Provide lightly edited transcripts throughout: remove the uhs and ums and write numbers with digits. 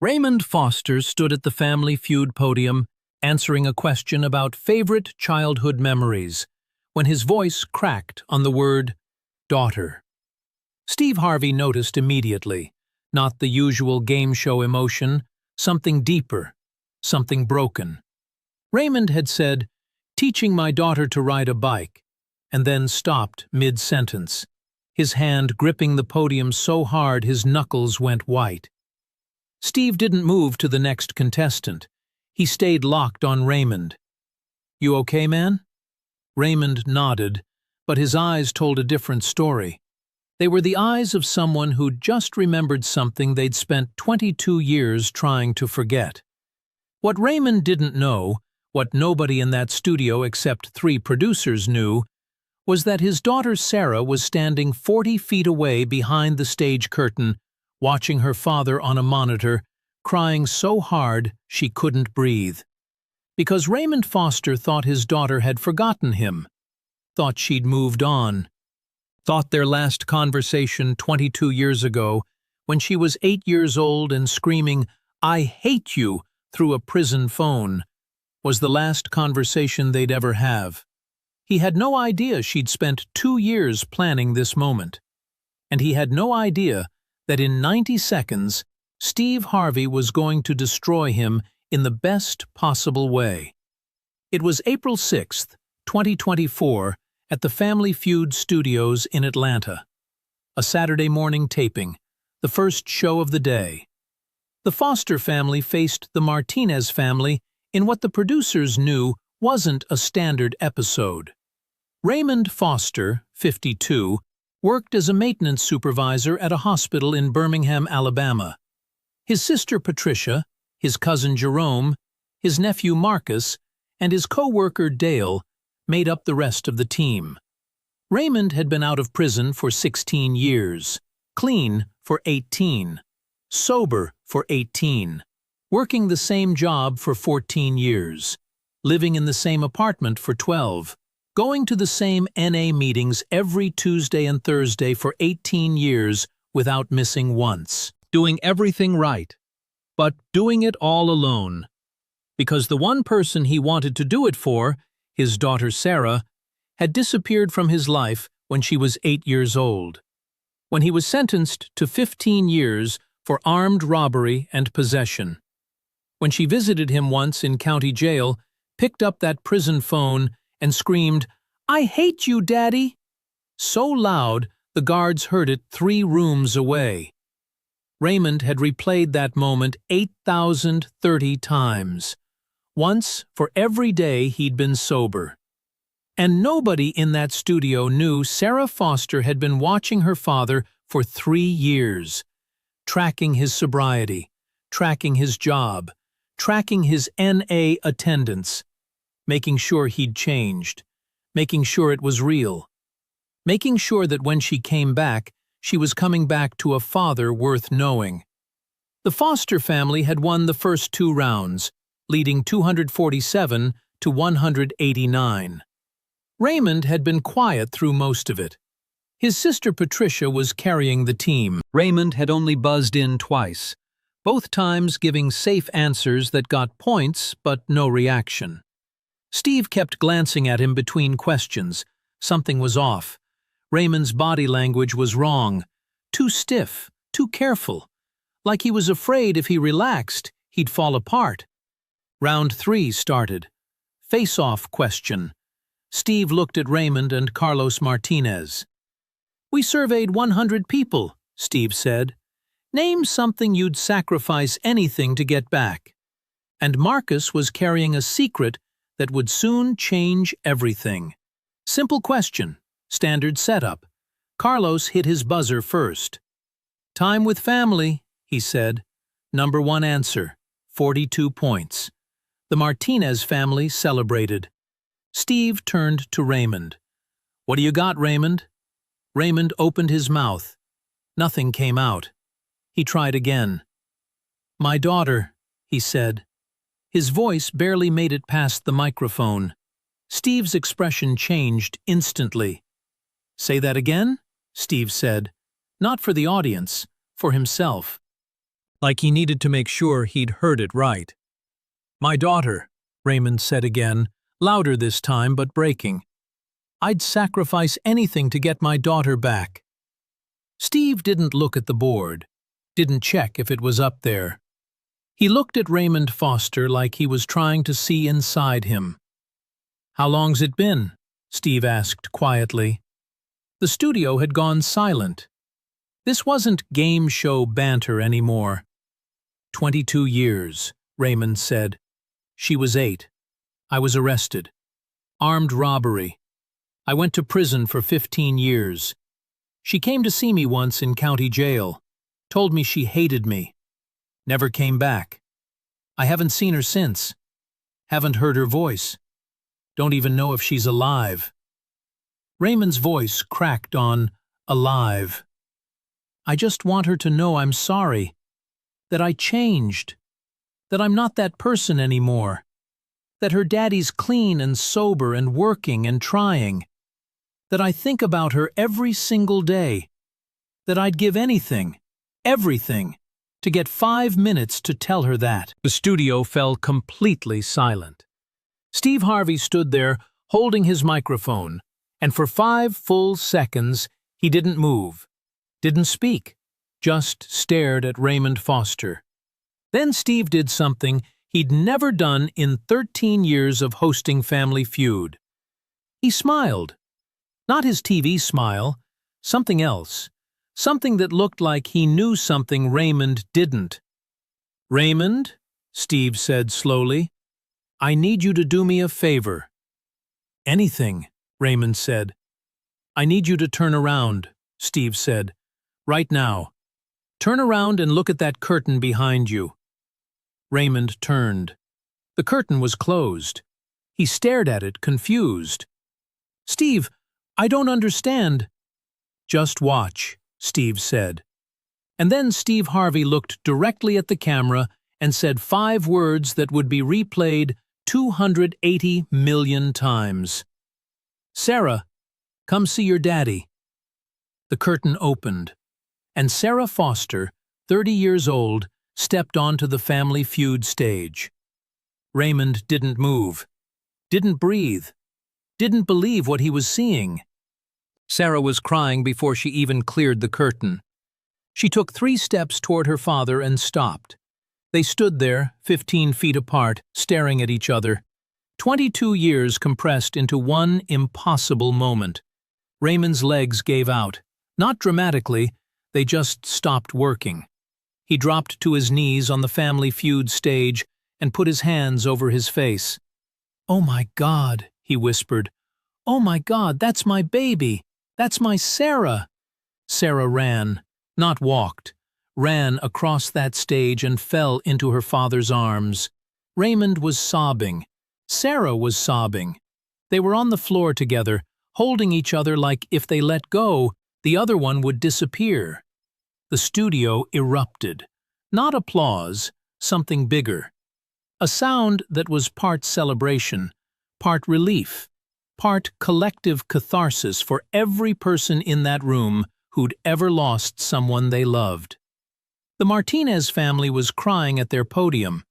Raymond Foster stood at the Family Feud podium, answering a question about favorite childhood memories, when his voice cracked on the word, daughter. Steve Harvey noticed immediately, not the usual game show emotion, something deeper, something broken. Raymond had said, teaching my daughter to ride a bike, and then stopped mid-sentence, his hand gripping the podium so hard his knuckles went white. Steve didn't move to the next contestant. He stayed locked on Raymond. "You okay, man?" Raymond nodded, but his eyes told a different story. They were the eyes of someone who'd just remembered something they'd spent 22 years trying to forget. What Raymond didn't know, what nobody in that studio except 3 producers knew, was that his daughter Sarah was standing 40 feet away behind the stage curtain, watching her father on a monitor, crying so hard she couldn't breathe. Because Raymond Foster thought his daughter had forgotten him, thought she'd moved on, thought their last conversation 22 years ago, when she was 8 years old and screaming, "I hate you," through a prison phone, was the last conversation they'd ever have. He had no idea she'd spent 2 years planning this moment. And he had no idea that in 90 seconds, Steve Harvey was going to destroy him in the best possible way. It was April 6, 2024, at the Family Feud studios in Atlanta. A Saturday morning taping, the first show of the day. The Foster family faced the Martinez family in what the producers knew wasn't a standard episode. Raymond Foster, 52, worked as a maintenance supervisor at a hospital in Birmingham, Alabama. His sister Patricia, his cousin Jerome, his nephew Marcus, and his co-worker Dale made up the rest of the team. Raymond had been out of prison for 16 years, clean for 18, sober for 18, working the same job for 14 years, living in the same apartment for 12, going to the same NA meetings every Tuesday and Thursday for 18 years without missing once. Doing everything right, but doing it all alone. Because the one person he wanted to do it for, his daughter Sarah, had disappeared from his life when she was 8 years old. When he was sentenced to 15 years for armed robbery and possession. When she visited him once in county jail, picked up that prison phone and screamed, "I hate you, Daddy!" so loud the guards heard it 3 rooms away. Raymond had replayed that moment 8,030 times, once for every day he'd been sober. And nobody in that studio knew Sarah Foster had been watching her father for 3 years, tracking his sobriety, tracking his job, tracking his NA attendance, making sure he'd changed, making sure it was real, making sure that when she came back, she was coming back to a father worth knowing. The Foster family had won the first 2 rounds, leading 247 to 189. Raymond had been quiet through most of it. His sister Patricia was carrying the team. Raymond had only buzzed in twice, both times giving safe answers that got points but no reaction. Steve kept glancing at him between questions. Something was off. Raymond's body language was wrong. Too stiff, too careful. Like he was afraid if he relaxed, he'd fall apart. Round 3 started. Face-off question. Steve looked at Raymond and Carlos Martinez. "We surveyed 100 people," Steve said. "Name something you'd sacrifice anything to get back." And Marcus was carrying a secret that would soon change everything. Simple question, standard setup. Carlos hit his buzzer first. "Time with family," he said. Number 1 answer, 42 points. The Martinez family celebrated. Steve turned to Raymond. "What do you got, Raymond?" Raymond opened his mouth. Nothing came out. He tried again. "My daughter," he said. His voice barely made it past the microphone. Steve's expression changed instantly. "Say that again?" Steve said. Not for the audience, for himself. like he needed to make sure he'd heard it right. "My daughter," Raymond said again, louder this time but breaking. "I'd sacrifice anything to get my daughter back." Steve didn't look at the board, didn't check if it was up there. He looked at Raymond Foster like he was trying to see inside him. "How long's it been?" Steve asked quietly. The studio had gone silent. This wasn't game show banter anymore. 22 years, Raymond said. "She was 8. I was arrested. Armed robbery. I went to prison for 15 years. She came to see me once in county jail. Told me she hated me. Never came back. I haven't seen her since. Haven't heard her voice. Don't even know if she's alive." Raymond's voice cracked on alive. "I just want her to know I'm sorry. That I changed. That I'm not that person anymore. That her daddy's clean and sober and working and trying. That I think about her every single day. That I'd give anything, everything, to get 5 minutes to tell her that." The studio fell completely silent. Steve Harvey stood there, holding his microphone, and for 5 full seconds he didn't move, didn't speak, just stared at Raymond Foster. Then Steve did something he'd never done in 13 years of hosting Family Feud. He smiled. Not his TV smile, something else. Something that looked like he knew something Raymond didn't. "Raymond," Steve said slowly, "I need you to do me a favor." "Anything," Raymond said. "I need you to turn around," Steve said. "Right now. Turn around and look at that curtain behind you." Raymond turned. The curtain was closed. He stared at it, confused. "Steve, I don't understand." "Just watch," Steve said. And then Steve Harvey looked directly at the camera and said 5 words that would be replayed 280 million times. "Sarah, come see your daddy." The curtain opened, and Sarah Foster, 30 years old, stepped onto the Family Feud stage. Raymond didn't move, didn't breathe, didn't believe what he was seeing. Sarah was crying before she even cleared the curtain. She took 3 steps toward her father and stopped. They stood there, 15 feet apart, staring at each other. 22 years compressed into one impossible moment. Raymond's legs gave out. Not dramatically, they just stopped working. He dropped to his knees on the Family Feud stage and put his hands over his face. "Oh my God," he whispered. "Oh my God, that's my baby. That's my Sarah." Sarah ran, not walked, ran across that stage and fell into her father's arms. Raymond was sobbing. Sarah was sobbing. They were on the floor together, holding each other like if they let go, the other one would disappear. The studio erupted. Not applause, something bigger. A sound that was part celebration, part relief, part collective catharsis for every person in that room who'd ever lost someone they loved. The Martinez family was crying at their podium.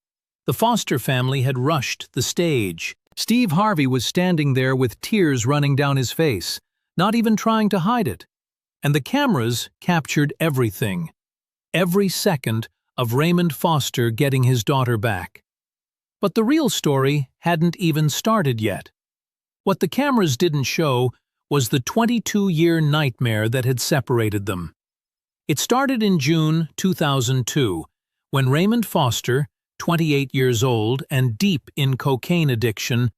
The Foster family had rushed the stage. Steve Harvey was standing there with tears running down his face, not even trying to hide it. And the cameras captured everything. Every second of Raymond Foster getting his daughter back. But the real story hadn't even started yet. What the cameras didn't show was the 22-year nightmare that had separated them. It started in June 2002, when Raymond Foster, 28 years old and deep in cocaine addiction,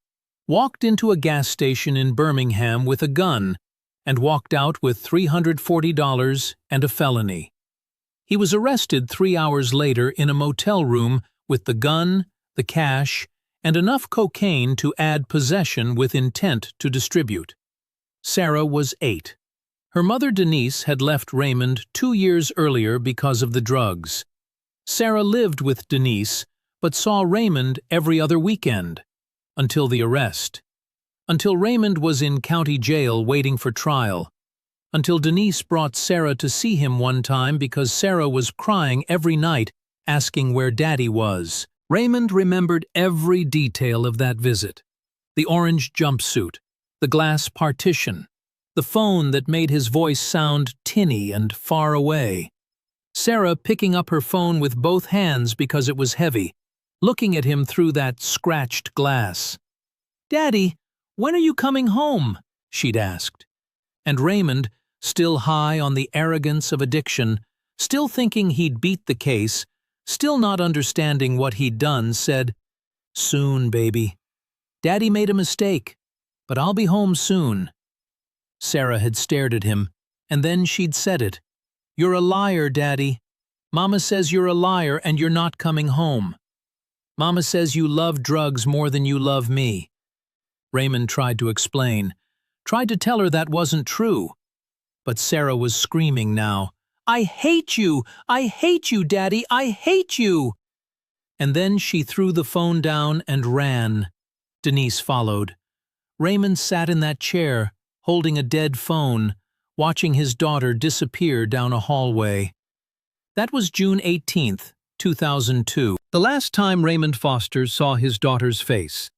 walked into a gas station in Birmingham with a gun and walked out with $340 and a felony. He was arrested 3 hours later in a motel room with the gun, the cash, and enough cocaine to add possession with intent to distribute. Sarah was 8. Her mother Denise had left Raymond 2 years earlier because of the drugs. Sarah lived with Denise, but saw Raymond every other weekend, until the arrest. Until Raymond was in county jail waiting for trial. Until Denise brought Sarah to see him one time because Sarah was crying every night asking where Daddy was. Raymond remembered every detail of that visit. The orange jumpsuit, the glass partition, the phone that made his voice sound tinny and far away. Sarah picking up her phone with both hands because it was heavy, looking at him through that scratched glass. "Daddy, when are you coming home?" she'd asked. And Raymond, still high on the arrogance of addiction, still thinking he'd beat the case, still not understanding what he'd done, said, "Soon, baby. Daddy made a mistake, but I'll be home soon." Sarah had stared at him, and then she'd said it. "You're a liar, Daddy. Mama says you're a liar and you're not coming home. Mama says you love drugs more than you love me." Raymond tried to explain, tried to tell her that wasn't true. But Sarah was screaming now, "I hate you! I hate you, Daddy! I hate you!" And then she threw the phone down and ran. Denise followed. Raymond sat in that chair, holding a dead phone, watching his daughter disappear down a hallway. That was June 18th, 2002. The last time Raymond Foster saw his daughter's face.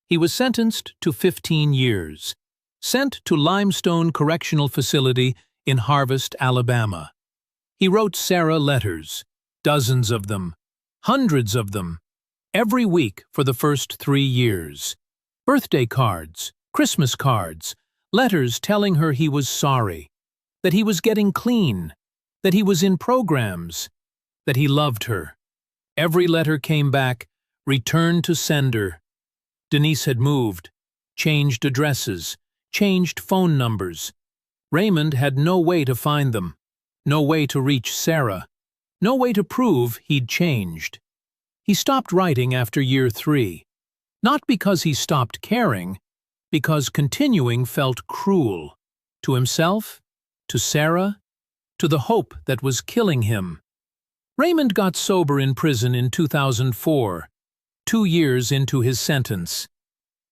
He was sentenced to 15 years. Sent to Limestone Correctional Facility in Harvest, Alabama. He wrote Sarah letters, dozens of them, hundreds of them, every week for the first 3 years. Birthday cards, Christmas cards, letters telling her he was sorry, that he was getting clean, that he was in programs, that he loved her. Every letter came back, returned to sender. Denise had moved, changed addresses, changed phone numbers. Raymond had no way to find them, no way to reach Sarah, no way to prove he'd changed. He stopped writing after year 3, not because he stopped caring, because continuing felt cruel, to himself, to Sarah, to the hope that was killing him. Raymond got sober in prison in 2004, 2 years into his sentence.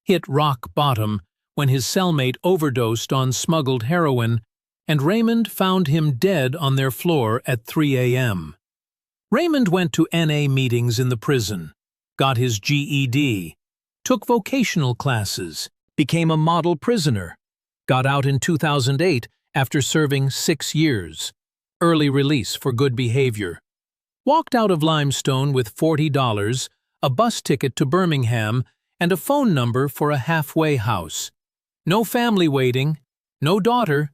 Hit rock bottom when his cellmate overdosed on smuggled heroin, and Raymond found him dead on their floor at 3 a.m. Raymond went to NA meetings in the prison, got his GED, took vocational classes, became a model prisoner, got out in 2008 after serving 6 years, early release for good behavior. Walked out of Limestone with $40, a bus ticket to Birmingham, and a phone number for a halfway house. No family waiting, no daughter,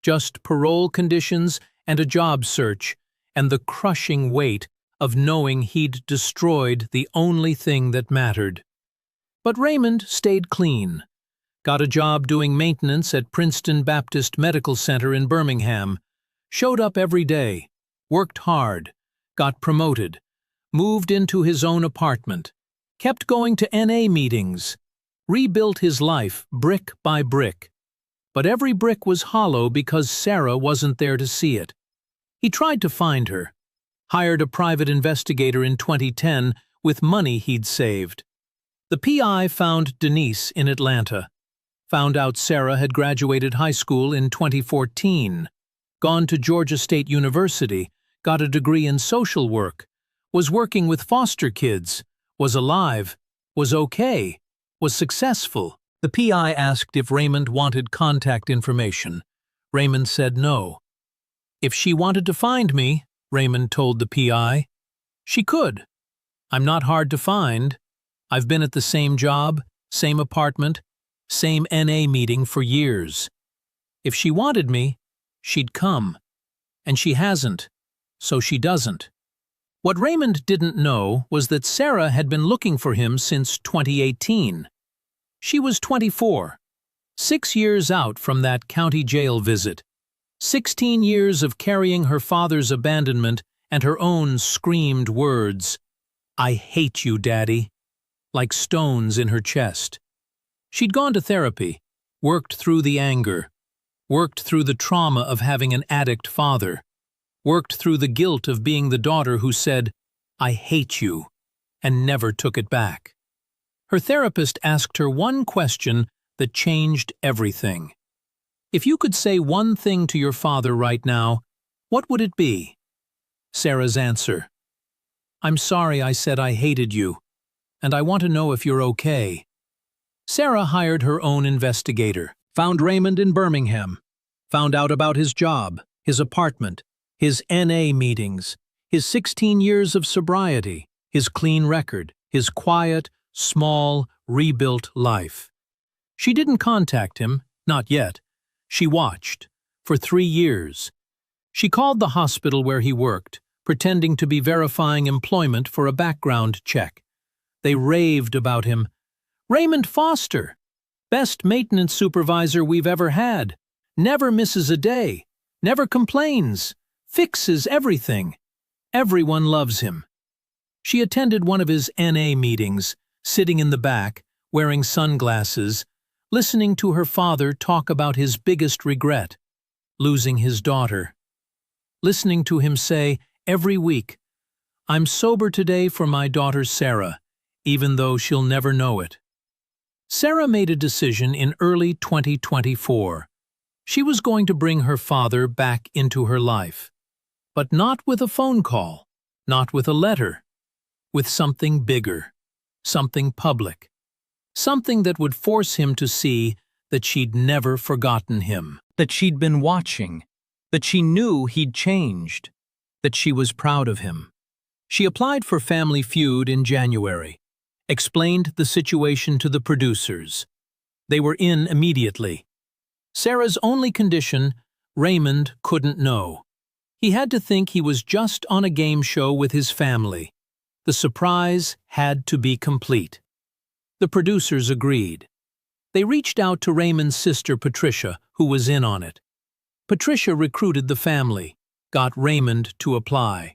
just parole conditions and a job search, and the crushing weight of knowing he'd destroyed the only thing that mattered. But Raymond stayed clean. Got a job doing maintenance at Princeton Baptist Medical Center in Birmingham. Showed up every day, worked hard, got promoted, moved into his own apartment, kept going to NA meetings, rebuilt his life brick by brick. But every brick was hollow because Sarah wasn't there to see it. He tried to find her, hired a private investigator in 2010 with money he'd saved. The PI found Denise in Atlanta, found out Sarah had graduated high school in 2014, gone to Georgia State University, got a degree in social work, was working with foster kids, was alive, was okay, was successful. The PI asked if Raymond wanted contact information. Raymond said no. If she wanted to find me, Raymond told the PI, she could. I'm not hard to find. I've been at the same job, same apartment, same NA meeting for years. If she wanted me, she'd come. And she hasn't, so she doesn't. What Raymond didn't know was that Sarah had been looking for him since 2018. She was 24, 6 years out from that county jail visit, 16 years of carrying her father's abandonment and her own screamed words, "I hate you, Daddy," like stones in her chest. She'd gone to therapy, worked through the anger, worked through the trauma of having an addict father, worked through the guilt of being the daughter who said, "I hate you," and never took it back. Her therapist asked her one question that changed everything. If you could say one thing to your father right now, what would it be? Sarah's answer: I'm sorry I said I hated you, and I want to know if you're okay. Sarah hired her own investigator, found Raymond in Birmingham, found out about his job, his apartment, his NA meetings, his 16 years of sobriety, his clean record, his quiet, small, rebuilt life. She didn't contact him, not yet. She watched, for 3 years. She called the hospital where he worked, pretending to be verifying employment for a background check. They raved about him. Raymond Foster, best maintenance supervisor we've ever had, never misses a day, never complains, fixes everything. Everyone loves him. She attended one of his NA meetings, sitting in the back, wearing sunglasses, listening to her father talk about his biggest regret, losing his daughter. Listening to him say every week, "I'm sober today for my daughter Sarah, even though she'll never know it." Sarah made a decision in early 2024. She was going to bring her father back into her life. But not with a phone call, not with a letter, with something bigger, something public, something that would force him to see that she'd never forgotten him, that she'd been watching, that she knew he'd changed, that she was proud of him. She applied for Family Feud in January, explained the situation to the producers. They were in immediately. Sarah's only condition, Raymond couldn't know. He had to think he was just on a game show with his family. The surprise had to be complete. The producers agreed. They reached out to Raymond's sister Patricia, who was in on it. Patricia recruited the family, got Raymond to apply.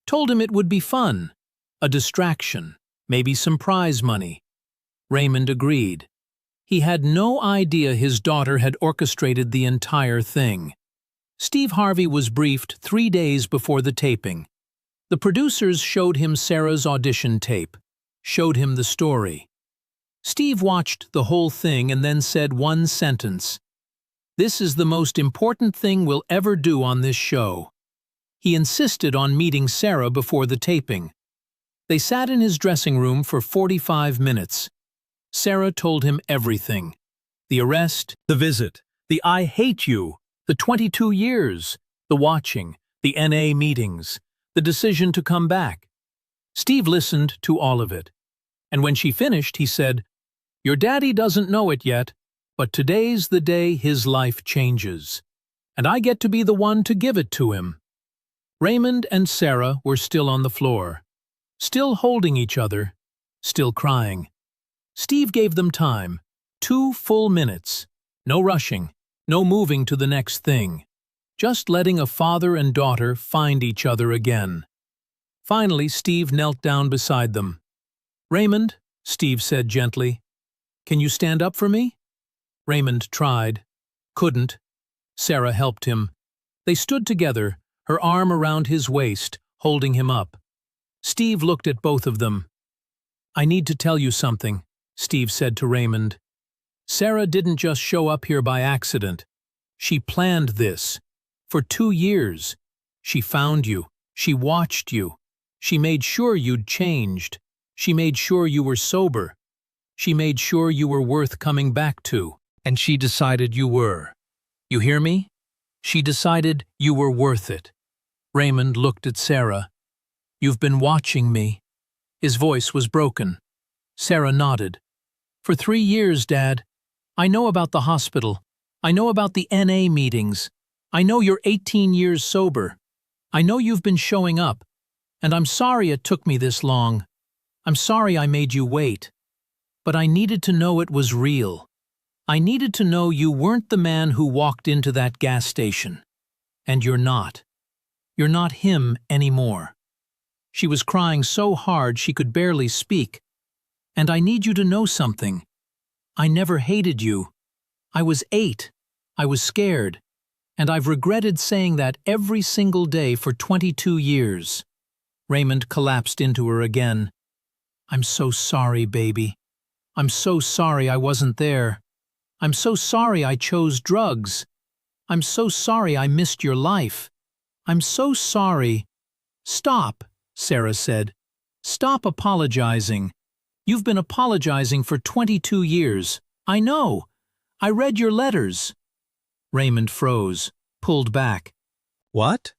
Told him it would be fun, a distraction, maybe some prize money. Raymond agreed. He had no idea his daughter had orchestrated the entire thing. Steve Harvey was briefed 3 days before the taping. The producers showed him Sarah's audition tape, showed him the story. Steve watched the whole thing and then said one sentence, "This is the most important thing we'll ever do on this show." He insisted on meeting Sarah before the taping. They sat in his dressing room for 45 minutes. Sarah told him everything. The arrest, the visit, the "I hate you," the 22 years, the watching, the NA meetings, the decision to come back. Steve listened to all of it. And when she finished, he said, "Your daddy doesn't know it yet, but today's the day his life changes. And I get to be the one to give it to him." Raymond and Sarah were still on the floor, still holding each other, still crying. Steve gave them time, 2 full minutes, no rushing, no moving to the next thing, just letting a father and daughter find each other again. Finally, Steve knelt down beside them. "Raymond," Steve said gently, "can you stand up for me?" Raymond tried, couldn't. Sarah helped him. They stood together, her arm around his waist, holding him up. Steve looked at both of them. "I need to tell you something," Steve said to Raymond. "Sarah didn't just show up here by accident. She planned this. For 2 years. She found you. She watched you. She made sure you'd changed. She made sure you were sober. She made sure you were worth coming back to. And she decided you were. You hear me? She decided you were worth it." Raymond looked at Sarah. "You've been watching me." His voice was broken. Sarah nodded. "For 3 years, Dad. I know about the hospital. I know about the NA meetings. I know you're 18 years sober. I know you've been showing up. And I'm sorry it took me this long. I'm sorry I made you wait. But I needed to know it was real. I needed to know you weren't the man who walked into that gas station. And you're not. You're not him anymore." She was crying so hard she could barely speak. "And I need you to know something. I never hated you. I was 8. I was scared. And I've regretted saying that every single day for 22 years. Raymond collapsed into her again. "I'm so sorry, baby. I'm so sorry I wasn't there. I'm so sorry I chose drugs. I'm so sorry I missed your life. I'm so sorry." "Stop," Sarah said. Stop apologizing. You've been apologizing for 22 years. I know. I read your letters. Raymond froze, pulled back. What?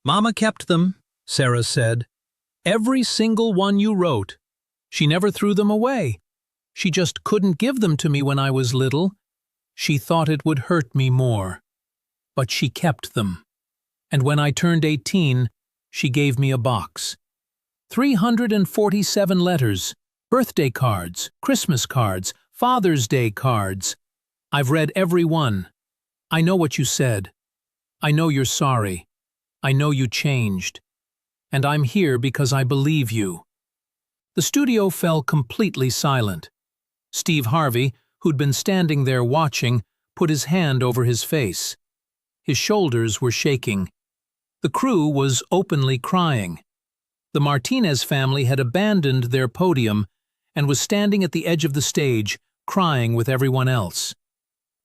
Mama kept them, Sarah said. Every single one you wrote. She never threw them away. She just couldn't give them to me when I was little. She thought it would hurt me more. But she kept them. And when I turned 18, she gave me a box. 347 letters, birthday cards, Christmas cards, Father's Day cards. I've read every one. I know what you said. I know you're sorry. I know you changed. And I'm here because I believe you. The studio fell completely silent. Steve Harvey, who'd been standing there watching, put his hand over his face. His shoulders were shaking. The crew was openly crying. The Martinez family had abandoned their podium and was standing at the edge of the stage, crying with everyone else.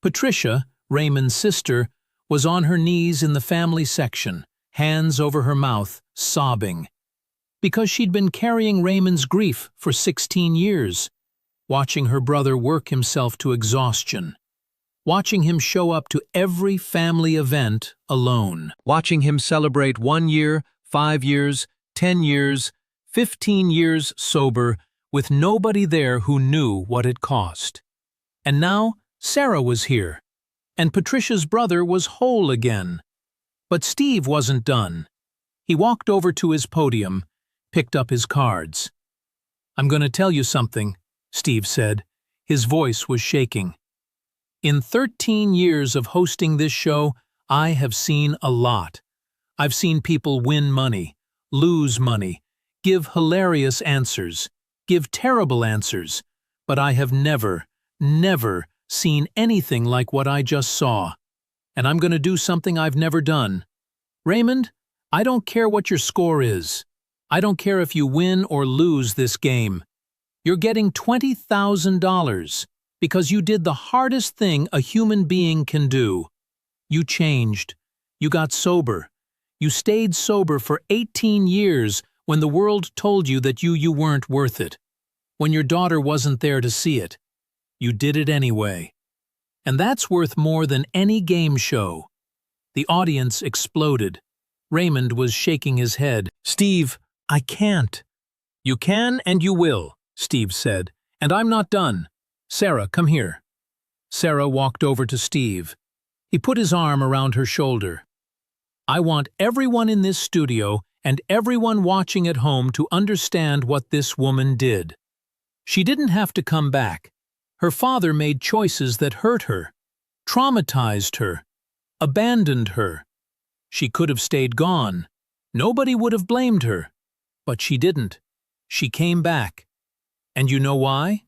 Patricia, Raymond's sister, was on her knees in the family section, hands over her mouth, sobbing. Because she'd been carrying Raymond's grief for 16 years, watching her brother work himself to exhaustion, watching him show up to every family event alone, watching him celebrate 1 year, 5 years, 10 years, 15 years sober, with nobody there who knew what it cost. And now Sarah was here, and Patricia's brother was whole again. But Steve wasn't done. He walked over to his podium, picked up his cards. "I'm going to tell you something," Steve said. His voice was shaking. "In 13 years of hosting this show, I have seen a lot. I've seen people win money, lose money, give hilarious answers, give terrible answers, but I have never seen anything like what I just saw. And I'm going to do something I've never done. Raymond, I don't care what your score is. I don't care if you win or lose this game. You're getting $20,000 because you did the hardest thing a human being can do. You changed. You got sober. You stayed sober for 18 years when the world told you that you weren't worth it. When your daughter wasn't there to see it. You did it anyway. And that's worth more than any game show." The audience exploded. Raymond was shaking his head. "Steve, I can't." "You can and you will," Steve said. "And I'm not done. Sarah, come here." Sarah walked over to Steve. He put his arm around her shoulder. "I want everyone in this studio and everyone watching at home to understand what this woman did. She didn't have to come back. Her father made choices that hurt her, traumatized her, abandoned her. She could have stayed gone. Nobody would have blamed her. But she didn't. She came back. And you know why?"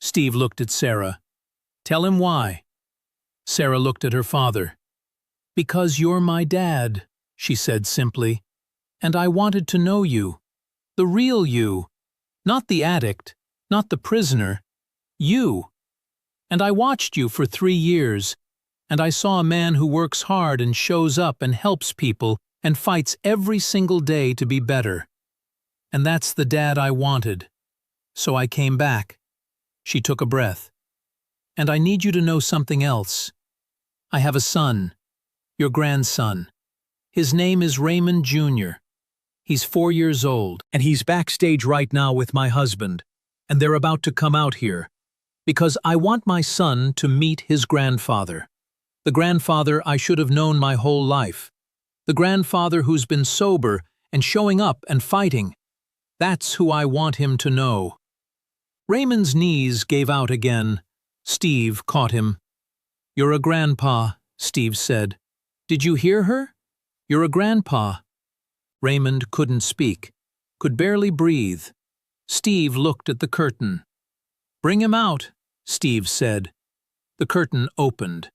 Steve looked at Sarah. "Tell him why." Sarah looked at her father. "Because you're my dad," she said simply. "And I wanted to know you. The real you. Not the addict, not the prisoner. You. And I watched you for 3 years, and I saw a man who works hard and shows up and helps people and fights every single day to be better. And that's the dad I wanted. So I came back." She took a breath. "And I need you to know something else. I have a son, your grandson. His name is Raymond Jr. He's 4 years old, and he's backstage right now with my husband, and they're about to come out here. Because I want my son to meet his grandfather. The grandfather I should have known my whole life. The grandfather who's been sober and showing up and fighting. That's who I want him to know." Raymond's knees gave out again. Steve caught him. "You're a grandpa," Steve said. "Did you hear her? You're a grandpa." Raymond couldn't speak, could barely breathe. Steve looked at the curtain. "Bring him out," Steve said. The curtain opened.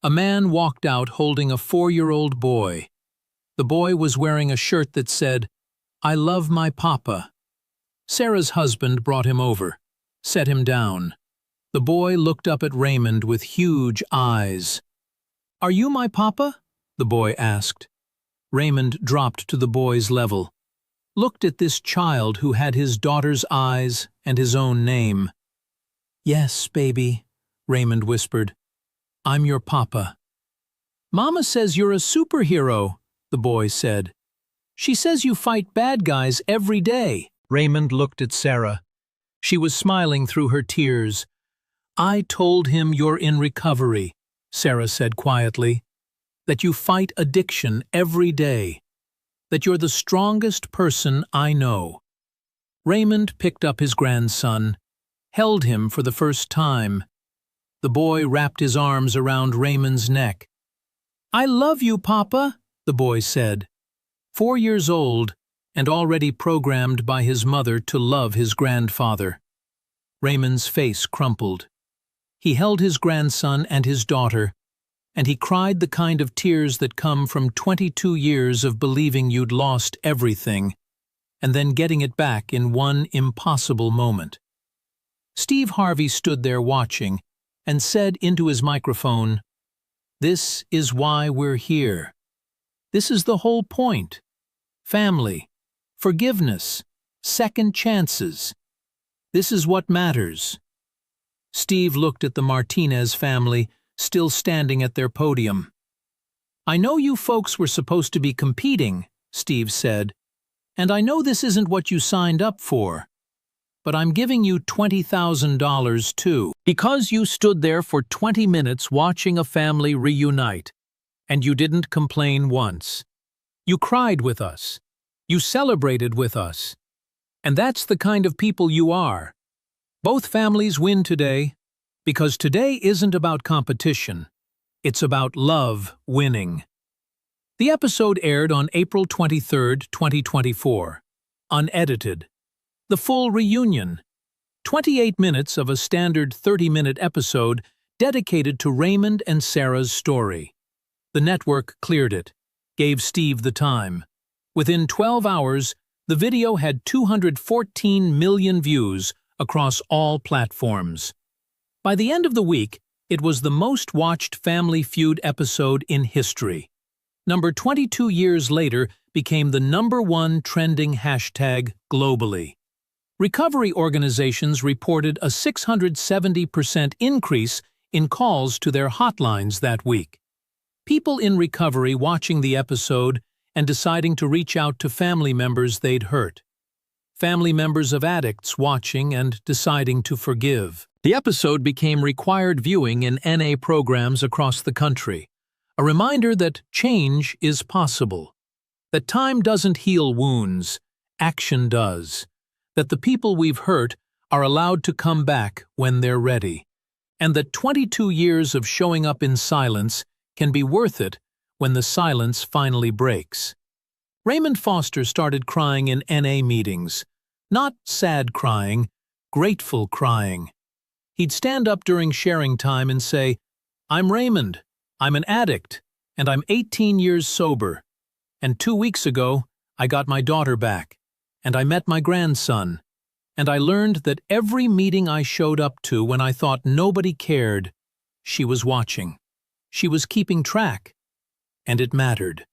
A man walked out holding a 4-year-old boy. The boy was wearing a shirt that said, "I love my papa." Sarah's husband brought him over, set him down. The boy looked up at Raymond with huge eyes. "Are you my papa?" the boy asked. Raymond dropped to the boy's level. looked at this child who had his daughter's eyes and his own name. "Yes, baby," Raymond whispered. "I'm your papa." "Mama says you're a superhero," the boy said. "She says you fight bad guys every day." Raymond looked at Sarah. She was smiling through her tears. "I told him you're in recovery," Sarah said quietly, "that you fight addiction every day, that you're the strongest person I know." Raymond picked up his grandson, held him for the first time. The boy wrapped his arms around Raymond's neck. "I love you, Papa," the boy said. 4 years old and already programmed by his mother to love his grandfather. Raymond's face crumpled. He held his grandson and his daughter, and he cried the kind of tears that come from 22 years of believing you'd lost everything, and then getting it back in one impossible moment. Steve Harvey stood there watching and said into his microphone, "This is why we're here. This is the whole point. Family, forgiveness, second chances. This is what matters." Steve looked at the Martinez family, still standing at their podium. "I know you folks were supposed to be competing," Steve said, "and I know this isn't what you signed up for. But I'm giving you $20,000 too, because you stood there for 20 minutes watching a family reunite, and you didn't complain once. You cried with us. You celebrated with us. And that's the kind of people you are. Both families win today, because today isn't about competition. It's about love winning." The episode aired on April 23, 2024, unedited. The full reunion, 28 minutes of a standard 30-minute episode dedicated to Raymond and Sarah's story. The network cleared it, gave Steve the time. Within 12 hours, the video had 214 million views across all platforms. By the end of the week, it was the most watched Family Feud episode in history. Number 22 years later became the #1 trending hashtag globally. Recovery organizations reported a 670% increase in calls to their hotlines that week. People in recovery watching the episode and deciding to reach out to family members they'd hurt. Family members of addicts watching and deciding to forgive. The episode became required viewing in NA programs across the country, a reminder that change is possible, that time doesn't heal wounds, action does, that the people we've hurt are allowed to come back when they're ready, and that 22 years of showing up in silence can be worth it when the silence finally breaks. Raymond Foster started crying in NA meetings, not sad crying, grateful crying. He'd stand up during sharing time and say, "I'm Raymond, I'm an addict, and I'm 18 years sober. And 2 weeks ago, I got my daughter back, and I met my grandson, and I learned that every meeting I showed up to when I thought nobody cared, she was watching. She was keeping track, and it mattered."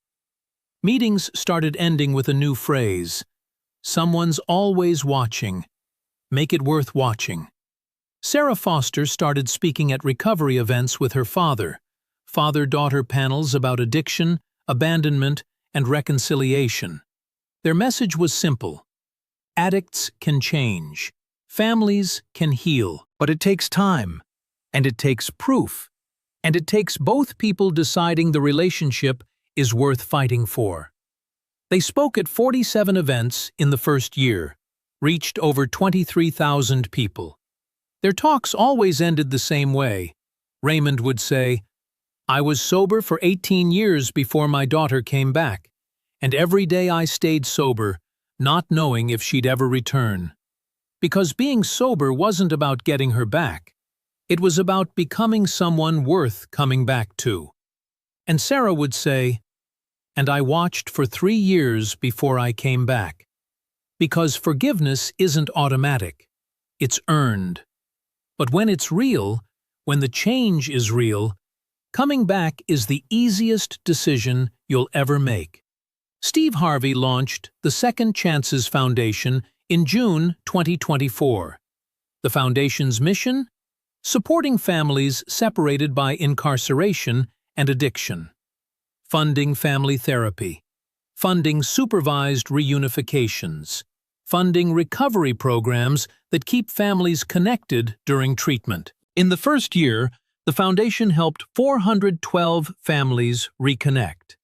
Meetings started ending with a new phrase, "Someone's always watching. Make it worth watching." Sarah Foster started speaking at recovery events with her father-daughter panels about addiction, abandonment, and reconciliation. Their message was simple. Addicts can change. Families can heal. But it takes time. And it takes proof. And it takes both people deciding the relationship is worth fighting for. They spoke at 47 events in the first year, reached over 23,000 people. Their talks always ended the same way. Raymond would say, "I was sober for 18 years before my daughter came back, and every day I stayed sober, not knowing if she'd ever return. Because being sober wasn't about getting her back. It was about becoming someone worth coming back to." And Sarah would say, "And I watched for 3 years before I came back. Because forgiveness isn't automatic. It's earned. But when it's real, when the change is real, coming back is the easiest decision you'll ever make." Steve Harvey launched the Second Chances Foundation in June 2024. The foundation's mission? Supporting families separated by incarceration and addiction. Funding family therapy. Funding supervised reunifications. Funding recovery programs that keep families connected during treatment. In the first year, the foundation helped 412 families reconnect.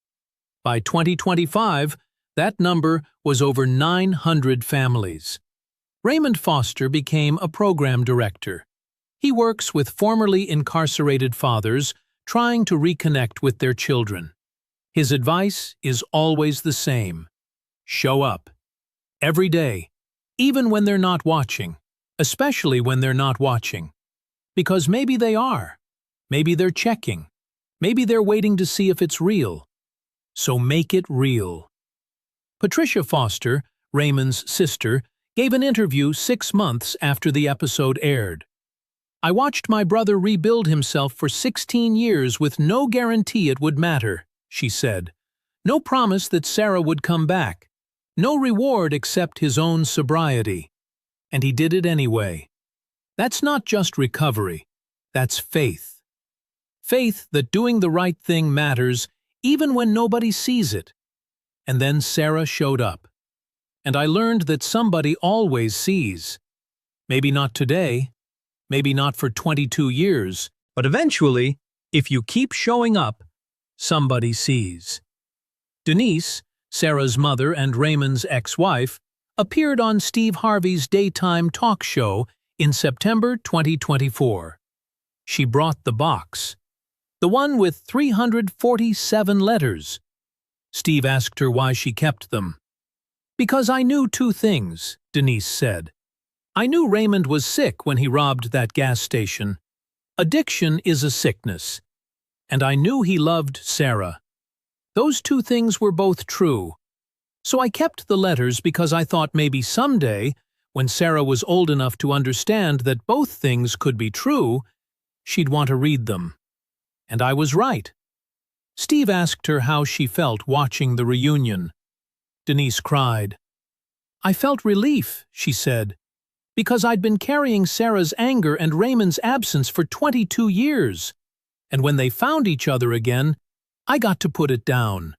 By 2025, that number was over 900 families. Raymond Foster became a program director. He works with formerly incarcerated fathers trying to reconnect with their children. His advice is always the same. Show up. Every day, even when they're not watching, especially when they're not watching. Because maybe they are. Maybe they're checking. Maybe they're waiting to see if it's real. So make it real. Patricia Foster, Raymond's sister, gave an interview 6 months after the episode aired. I watched my brother rebuild himself for 16 years with no guarantee it would matter, she said. No promise that Sarah would come back. No reward except his own sobriety. And he did it anyway. That's not just recovery. That's faith. Faith that doing the right thing matters even when nobody sees it. And then Sarah showed up. And I learned that somebody always sees. Maybe not today, maybe not for 22 years, but eventually, if you keep showing up, somebody sees. Denise, Sarah's mother and Raymond's ex-wife, appeared on Steve Harvey's daytime talk show in September 2024. She brought the box, the one with 347 letters. Steve asked her why she kept them. Because I knew 2 things, Denise said. I knew Raymond was sick when he robbed that gas station. Addiction is a sickness. And I knew he loved Sarah. Those 2 things were both true. So I kept the letters because I thought maybe someday, when Sarah was old enough to understand that both things could be true, she'd want to read them. And I was right. Steve asked her how she felt watching the reunion. Denise cried. I felt relief, she said, because I'd been carrying Sarah's anger and Raymond's absence for 22 years. And when they found each other again, I got to put it down.